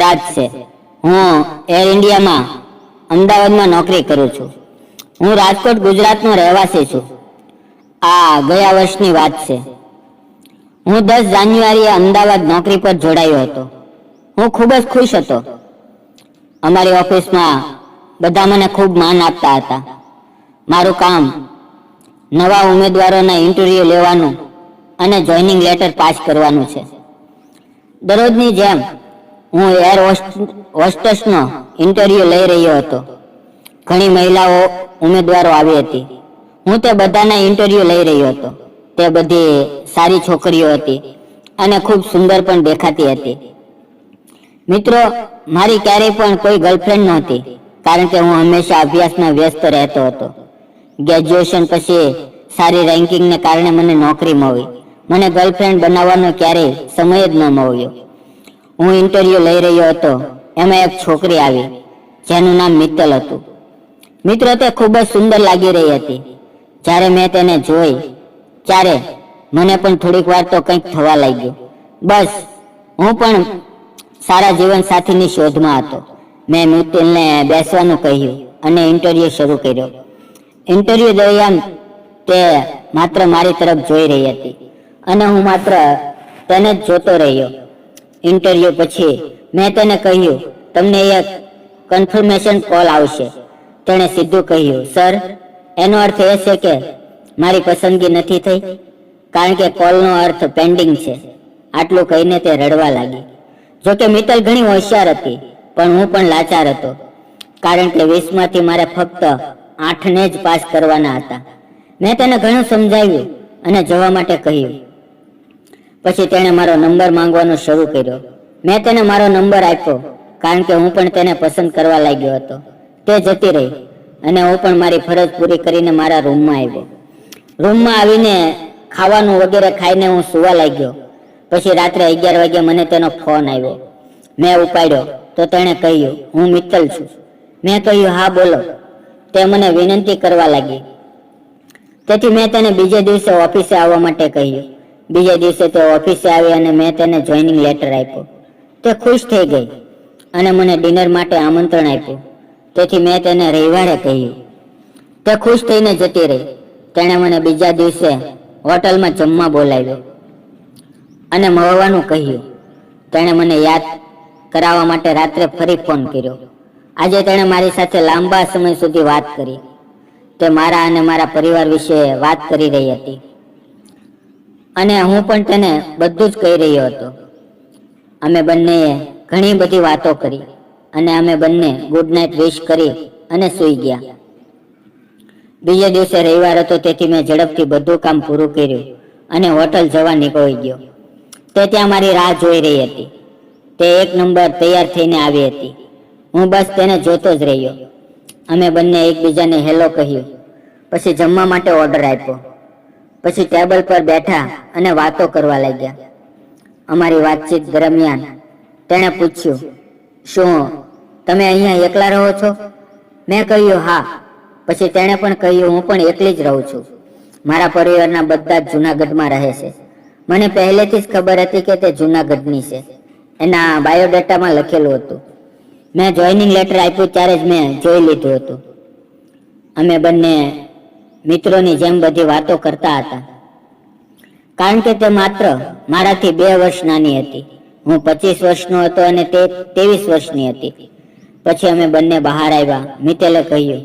રાજ છે. હું એર ઇન્ડિયામાં અમદાવાદમાં નોકરી કરું છું. હું રાજકોટ ગુજરાતનો રહેવાસી છું. આ ગયા વર્ષની વાત છે. હું 10 જાન્યુઆરીએ અમદાવાદ નોકરી પર જોડાયો હતો. હું ખૂબ જ ખુશ હતો. અમારી ઓફિસમાં બધા મને ખૂબ માન આપતા હતા. મારું કામ નવા ઉમેદવારોના ઇન્ટરવ્યુ લેવાનું અને જોઈનિંગ લેટર પાસ કરવાનું છે. દરરોજની જેમ હું એર હોસ્ટેસનો ઇન્ટરવ્યુ લઈ રહ્યો હતો. ઘણી મહિલાઓ ઉમેદવારો આવી હતી. હું તે બધાના ઇન્ટરવ્યુ લઈ રહ્યો હતો. તે બધી સારી છોકરીઓ હતી અને ખૂબ સુંદર પણ દેખાતી હતી. મિત્રો, મારી ક્યારેય પણ કોઈ ગર્લફ્રેન્ડ નહોતી, કારણ કે હું હંમેશા અભ્યાસમાં વ્યસ્ત રહેતો હતો. ગ્રેજ્યુએશન પછી સારી રેન્કિંગને કારણે મને નોકરી મળી. મને ગર્લફ્રેન્ડ બનાવવાનો ક્યારેય સમય જ ન મળ્યો. હું ઇન્ટરવ્યુ લઈ રહ્યો હતો. એમાં એક છોકરી આવી જેનું નામ મિત્તલ હતું. મિત્રો, તે ખૂબ જ સુંદર લાગી રહી હતી. જ્યારે મેં તેને જોઈ ત્યારે મને પણ થોડીક વાર તો કંઈક થવા લાગ્યું. બસ, હું પણ સારા જીવન સાથીની શોધમાં હતો. મેં મિત્તલને બેસવાનું કહ્યું અને ઇન્ટરવ્યુ શરૂ કર્યો. ઇન્ટરવ્યુ દરમિયાન તે માત્ર મારી તરફ જોઈ રહી હતી અને હું માત્ર તેને જ જોતો રહ્યો. ઇન્ટરવ્યુ પછી મેં તેને કહ્યું, તમને એક કન્ફર્મેશન કોલ આવશે. તેણે સીધું કહ્યું, સર, એનો અર્થ એ છે કે મારી પસંદગી નથી થઈ, કારણ કે કોલનો અર્થ પેન્ડિંગ છે. આટલું કહીને તે રડવા લાગી. જોકે મિત્તલ ઘણી હોશિયાર હતી, પણ હું પણ લાચાર હતો, કારણ કે 20માંથી મારે ફક્ત 8ને જ પાસ કરવાના હતા. મેં તેને ઘણું સમજાવ્યું અને જવા માટે કહ્યું. પછી તેણે મારો નંબર માંગવાનું શરૂ કર્યો. મેં તેને મારો નંબર આપ્યો, કારણ કે હું પણ તેને પસંદ કરવા લાગ્યો હતો. તે જતી રહી અને હું પણ મારી ફરજ પૂરી કરીને મારા રૂમમાં આવ્યો. રૂમમાં આવીને ખાવાનું વગેરે ખાઈને હું સૂવા લાગ્યો. પછી રાત્રે 11 વાગ્યે મને તેનો ફોન આવ્યો. મેં ઉપાડ્યો તો તેણે કહ્યું, હું મિત્તલ છું. મેં કહ્યું, હા બોલો. તે મને વિનંતી કરવા લાગી. તેથી મેં તેને બીજે દિવસે ઓફિસે આવવા માટે કહ્યું. બીજે દિવસે તે ઓફિસે આવી અને મેં તેને જોઈનિંગ લેટર આપ્યો. તે ખુશ થઈ ગઈ અને મને ડિનર માટે આમંત્રણ આપ્યું. તેથી મેં તેને રવિવારે કહ્યું. તે ખુશ થઈને જતી રહી. તેણે મને બીજા દિવસે હોટલમાં જમવા બોલાવ્યો અને મળવાનું કહ્યું. તેણે મને યાદ કરાવવા માટે રાત્રે ફરી ફોન કર્યો. આજે તેણે મારી સાથે લાંબા સમય સુધી વાત કરી. તે મારા અને મારા પરિવાર વિશે વાત કરી રહી હતી અને હું પણ તેને બધું જ કહી રહ્યો હતો. અમે બંનેએ ઘણી બધી વાતો કરી અને અમે બંને ગુડ નાઇટ વિશ કરી અને સૂઈ ગયા. બીજે દિવસે રવિવાર હતો, તેથી મેં ઝડપથી બધું કામ પૂરું કર્યું અને હોટલ જવા નીકળી ગયો. તે ત્યાં મારી રાહ જોઈ રહી હતી. તે 1 નંબર તૈયાર થઈને આવી હતી. હું બસ તેને જોતો જ રહ્યો. અમે બંને એકબીજાને હેલો કહ્યું. પછી જમવા માટે ઓર્ડર આપ્યો. પછી ટેબલ પર બેઠા અને વાતો કરવા લાગ્યા. અમારી વાતચીત દરમિયાન તેણે પૂછ્યું, શું તમે અહીંયા એકલા રહો છો? મેં કહ્યું, હા. પછી તેણે પણ કહ્યું, હું પણ એકલી જ રહું છું. મારા પરિવારના બધા જ જૂનાગઢમાં રહે છે. મને પહેલેથી જ ખબર હતી કે તે જૂનાગઢની છે. એના બાયોડેટામાં લખેલું હતું. મેં જોઈનિંગ લેટર આપ્યું ત્યારે જ મેં જોઈ લીધું હતું. અમે બંને મિત્રોની જેમ બધી વાતો કરતા હતા, કારણ કે તે માત્ર મારાથી 2 વર્ષ નાની હતી. હું 25 વર્ષનો હતો અને તે 23 વર્ષની હતી. પછી અમે બંને બહાર આવ્યા. મિત્તલે કહ્યું,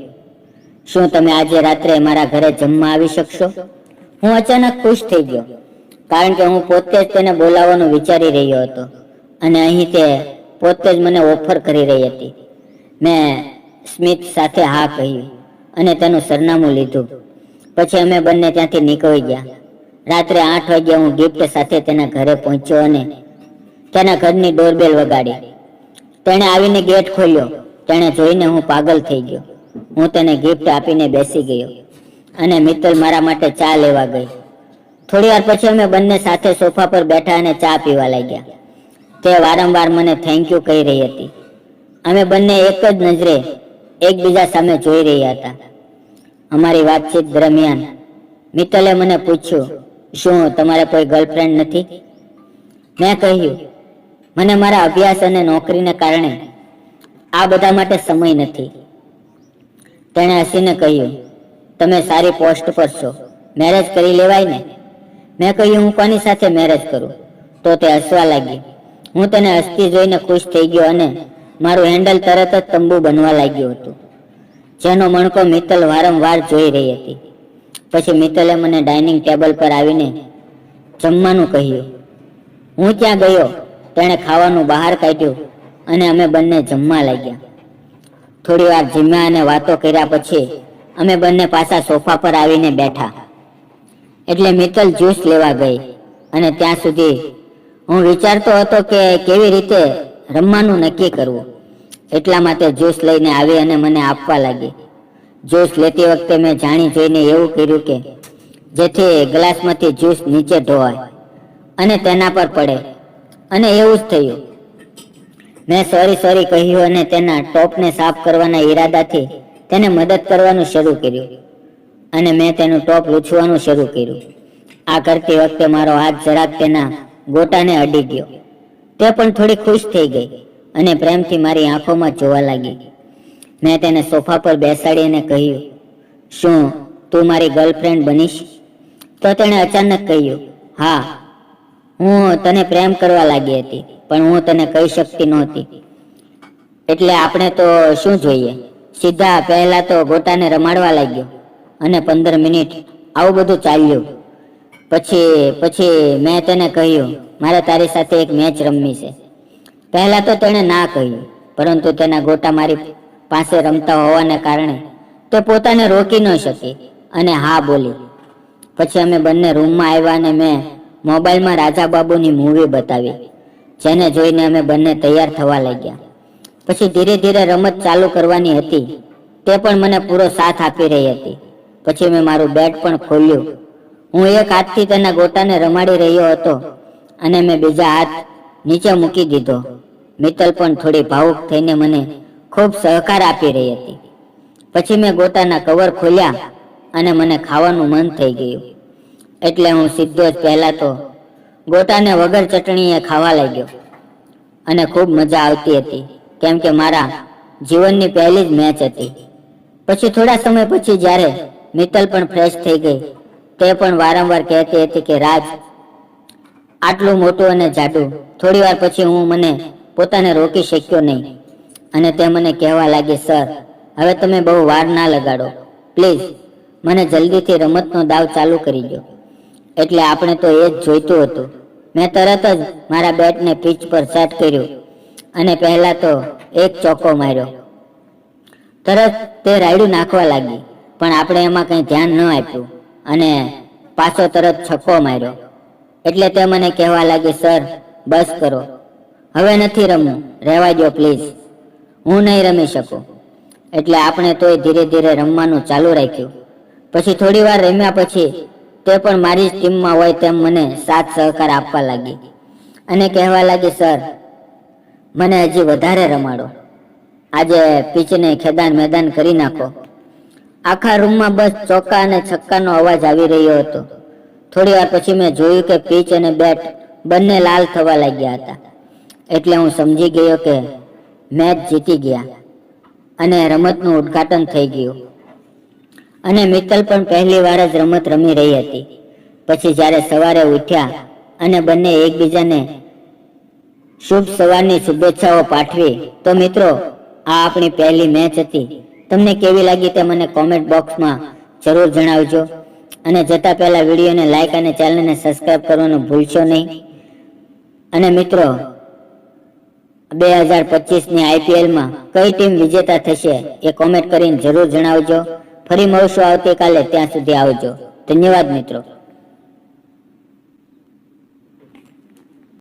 શું તમે આજે રાત્રે મારા ઘરે જમવા આવી શકશો? હું અચાનક ખુશ થઈ ગયો, કારણ કે હું પોતે જ તેને બોલાવવાનું વિચારી રહ્યો હતો અને અહીં તે પોતે જ મને ઓફર કરી રહી હતી. મેં સ્મિત સાથે હા કહ્યું અને તેનું સરનામું લીધું. પછી અમે બંને ત્યાંથી નીકળી ગયા. રાત્રે 8 વાગ્યે હું ગિફ્ટ સાથે તેના ઘરે પહોંચ્યો અને તેના ઘરની ડોરબેલ વગાડી. તેણે આવીને ગેટ ખોલ્યો. તેણે જોઈને હું પાગલ થઈ ગયો. હું તેને ગિફ્ટ આપીને બેસી ગયો અને મિત્તલ મારા માટે ચા લેવા ગઈ. થોડી વાર પછી અમે બંને સાથે સોફા પર બેઠા અને ચા પીવા લાગ્યા. તે વારંવાર મને થેન્ક યુ કહી રહી હતી. અમે બંને એક જ નજરે એકબીજા સામે જોઈ રહ્યા હતા. અમારી વાતચીત દરમિયાન મિત્તલે મને પૂછ્યું, શું તમારે કોઈ ગર્લફ્રેન્ડ નથી? મેં કહ્યું, મને મારા અભ્યાસ અને નોકરીને કારણે આ બધા માટે સમય નથી. તેણે હસીને કહ્યું, તમે સારી પોસ્ટ પર છો, મેરેજ કરી લેવાય ને? મેં કહ્યું, હું કોની સાથે મેરેજ કરું? તો તે હસવા લાગી. હું તેને હસતી જોઈને ખુશ થઈ ગયો અને મારું હેન્ડલ તરત જ તંબુ બનવા લાગ્યું હતું, જેનો મણકો મિત્તલ વારંવાર જોઈ રહી હતી. પછી મિત્તલે મને ડાઇનિંગ ટેબલ પર આવીને જમવાનું કહ્યું. હું ત્યાં ગયો. તેણે ખાવાનું બહાર કાઢ્યું અને અમે બંને જમવા લાગ્યા. થોડી વાર જમ્યા અને વાતો કર્યા પછી અમે બંને પાછા સોફા પર આવીને બેઠા. એટલે મિત્તલ જ્યુસ લેવા ગઈ અને ત્યાં સુધી હું વિચારતો હતો કે કેવી રીતે રમવાનું નક્કી કરવું. એટલા માટે જ્યુસ લઈને આવી અને મને આપવા લાગી. જ્યુસ લેતી વખતે મેં જાણી જોઈને એવું કર્યું કે જેથી ગ્લાસમાંથી જ્યુસ નીચે ઢોળાય અને તેના પર પડે, અને એવું જ થયું. મેં સોરી કહ્યું અને તેના ટોપને સાફ કરવાના ઈરાદાથી તેને મદદ કરવાનું શરૂ કર્યું અને મેં તેનું ટોપ લૂછવાનું શરૂ કર્યું. આ કરતી વખતે મારો હાથ જરાક તેના ગોટાને અડી ગયો. તે પણ થોડી ખુશ થઈ ગઈ અને પ્રેમથી મારી આંખોમાં જોવા લાગી. મેં તેને સોફા પર બેસાડીને કહ્યું, શું તું મારી ગર્લફ્રેન્ડ બનીશ? તો તેણે અચાનક કહ્યું, હા, હું તને પ્રેમ કરવા લાગી હતી, પણ હું તને કહી શકતી નહોતી. એટલે આપણે તો શું જોઈએ, સીધા પહેલા તો ગોટાને રમાડવા લાગ્યો અને 15 મિનિટ આવું બધું ચાલ્યું. પછી મેં તેને કહ્યું, મારે તારી સાથે એક મેચ રમવી છે. પહેલા તો તેણે ના કહ્યું, પરંતુ તેના ગોટા મારી પાસે રમતા હોવાને કારણે તે પોતાને રોકી ન શકી અને હા બોલી. પછી અમે બંને રૂમમાં આવ્યા અને મેં મોબાઈલમાં રાજા બાબુની મૂવી બતાવી, જેને જોઈને અમે બંને તૈયાર થવા લાગ્યા. પછી ધીરે ધીરે રમત ચાલુ કરવાની હતી. તે પણ મને પૂરો સાથ આપી રહી હતી. પછી મેં મારું બેટ પણ ખોલ્યું. હું એક હાથથી તેના ગોટાને રમાડી રહ્યો હતો અને મેં બીજા હાથ નીચે મૂકી દીધો. મિત્તલ પણ થોડી ભાવુક થઈને મને ખૂબ સહકાર આપી રહી હતી. પછી મેં ગોટાના કવર ખોલ્યા અને મને ખાવાનું મન થઈ ગયું. એટલે હું સીધો જ પહેલા તો ગોટાને વગર ચટણીએ ખાવા લાગ્યો અને ખૂબ મજા આવતી હતી, કેમ કે મારા જીવનની પહેલી જ મેચ હતી. પછી થોડા સમય પછી જ્યારે મિત્તલ પણ ફ્રેશ થઈ ગઈ, તે પણ વારંવાર કહેતી હતી કે રાજ આટલું મોટું અને જાડું. થોડી વાર પછી હું મને પોતાને રોકી શક્યો નહીં અને તે મને કહેવા લાગી, સર, હવે તમે બહુ વાર ના લગાડો, પ્લીઝ મને જલ્દીથી રમતનો દાવ ચાલુ કરી દો. એટલે આપણે તો એ જ જોઈતું હતું. મેં તરત જ મારા બેટને પિચ પર સેટ કર્યું અને પહેલા તો એક ચોક્કો માર્યો. તરત તે રાયડું નાખવા લાગી, પણ આપણે એમાં કંઈ ધ્યાન ન આપ્યું અને પાછો તરત છક્કો માર્યો. એટલે તે મને કહેવા લાગી, સર, બસ કરો, હવે નથી રમવું, રહેવા દો પ્લીઝ, હું નહીં રમી શકું. એટલે આપણે તોય ધીરે ધીરે રમવાનું ચાલુ રાખ્યું. પછી થોડી વાર રમ્યા પછી તે પણ મારી જ ટીમમાં હોય તેમ મને સાથ સહકાર આપવા લાગી અને કહેવા લાગી, સર, મને હજી વધારે રમાડો, આજે પીચને ખેદાન મેદાન કરી નાખો. આખા રૂમમાં બસ ચોક્કા અને છક્કાનો અવાજ આવી રહ્યો હતો. થોડી વાર પછી મેં જોયું કે પીચ અને બેટ બંને લાલ થવા લાગ્યા હતા. એટલે હું સમજી ગયો કે મેચ જીતી ગયા અને રમતનું ઉદ્ઘાટન થઈ ગયું. અને મિત્તલ પણ પહેલી વાર જ રમત રમી રહી હતી. પછી જ્યારે સવારે ઉઠ્યા અને બંને એકબીજાને શુભ સવારની શુભેચ્છાઓ પાઠવી, તો મિત્રો, આ આપણી પહેલી મેચ હતી. તમને કેવી લાગી તે મને કોમેન્ટ બોક્સમાં જરૂર જણાવજો. અને જતા પહેલા વિડીયોને લાઈક અને ચેનલને સબસ્ક્રાઇબ કરવાનું ભૂલશો નહીં. અને મિત્રો, 2025ની IPLમાં કઈ ટીમ વિજેતા થશે એ કોમેન્ટ કરીને જરૂર જણાવજો. ફરી મળશું આવતીકાલે. ત્યાં સુધી આવજો. ધન્યવાદ મિત્રો.